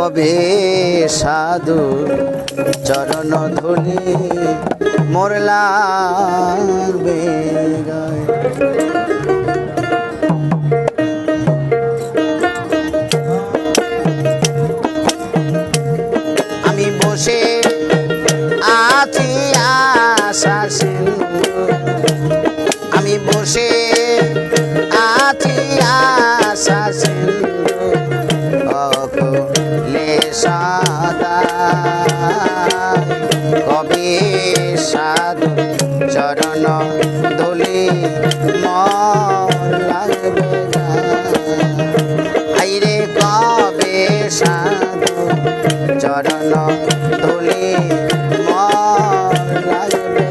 কবে সাধু চরণ ধুলি মোর লাগবে গায়। আমি বসে আছি আশা সিন্ধু, আমি বসে আছি আশা সিন্ধু অকুলে সদা কবে সাধু চরণ ধুলি মোর লাগবে আইরে কবে সাধু চরণ ধুলি মোর লাগবে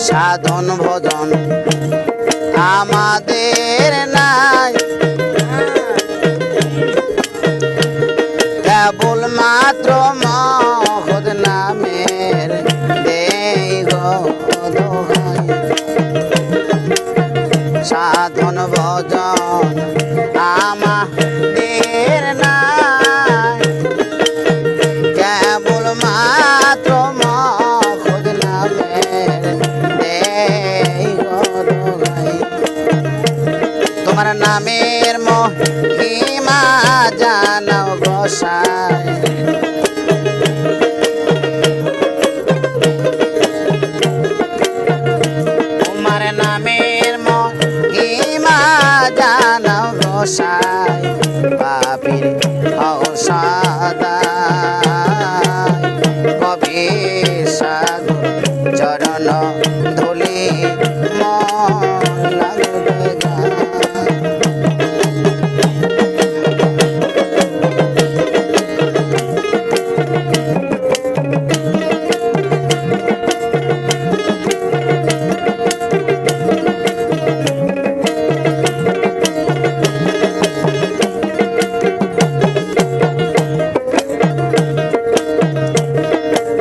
সাধন ভজন আমাদের নাই, কেবল মাত্র মহৎ নামের দেই গো দোহাই। সাধন ভজন আমাদের নাই, কেবল মাত্র মহৎ নামের তোমার নামের মহিমা জানাও গোসাই। তোমার নামের মহিমা জানাও গোসাই, পাপীর ঔষধায় কবে সাধু চরণ ধুলি মন লাগবে গায়।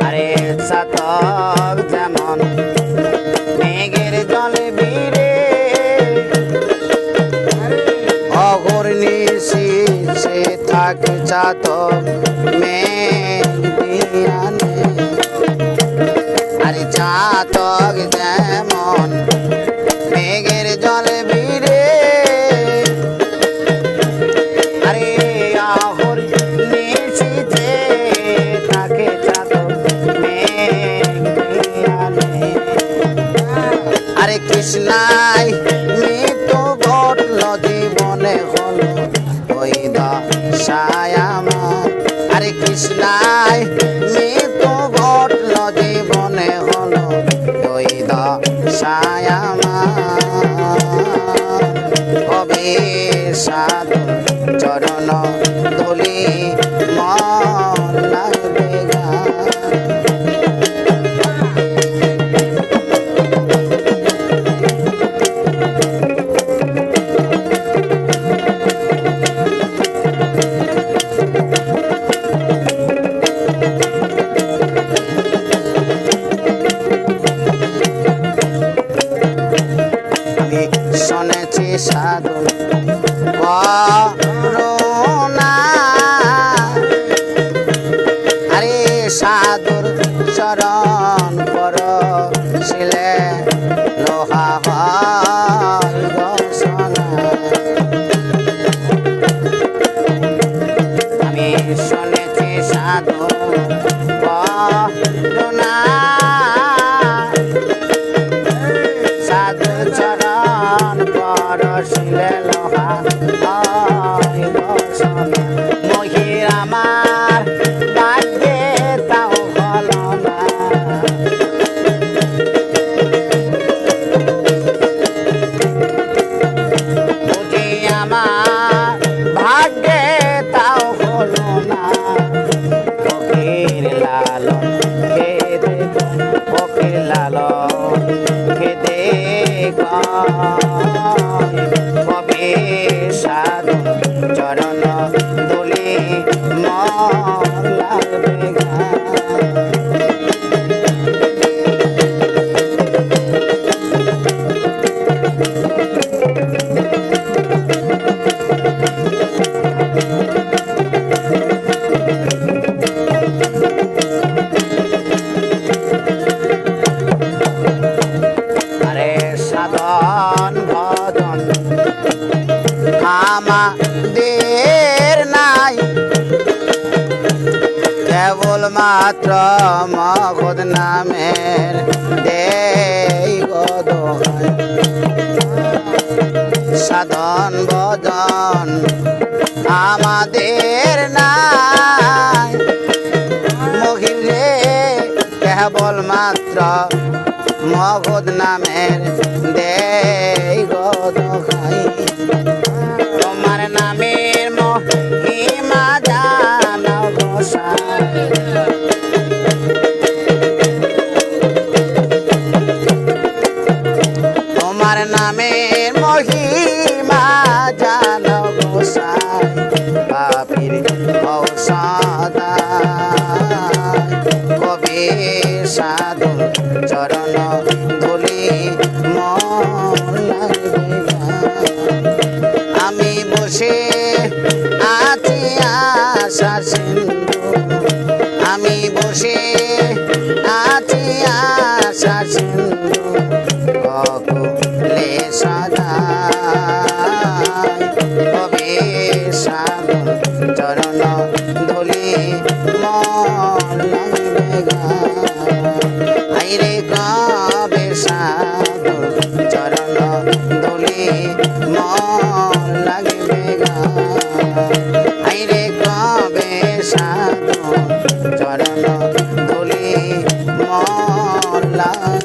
আরে চাতক যেমন মেঘের জলে ভিড়ে অঘূর্ণিশি সে থাকে চাতক মেঘ দিয়ানে। আরে চাতক যেমন মেঘের জলে ভিড়ে আরে অঘূর্ণিশি যে থাকে চাতক মেঘ দিয়ানে। আরে কৃষ্ণাই মৃত্যু ঘটল জীবনে হলো ওই দশায় আমার। আরে কৃষ্ণাই মৃত্যু ঘটল জীবনে হলো ওই দশায় আমার। কবে সাধু চরণ ধুলি মন লাগবে গায়। শুনেছি সাধু করুণা, আরে সাধুর চরণ পর শিলে লোহা হয় ঘোষণা। আমি শুনেছি সাধু করুণা, সাধু চরণ পরশিলে লোহা হয় ঘোষণা। মহির আমার ভাগ্যে তাও হলো না, বুঝি আমার ভাগ্যে তাও হলো না। ফকির লালন কে দেব, ফকির লালন কে দে মাত্র মহৎ নামের দেই গো দোহাই সাধন বদন আমাদের নাই মহিলে কেবল মাত্র মহৎ নামের দেই গো দোহাই তোমার নামের মহিমা জানো গোসাই তোমার নামের মহিমা জানো গোসাই পাপীর ঔষধ কবি সাধু চরণ ধুলি আমি বসে আছি আশা সিন্ধু আমি বসে আছি আশা সিন্ধু ককুলে সদা কবি সাধু চরণ ধুলি মন লাগবে আইরে কবে সাধু চরণ ধুলি মন লাগবে আইরে কবে সাধু চরণ ধুলি মন লাগবে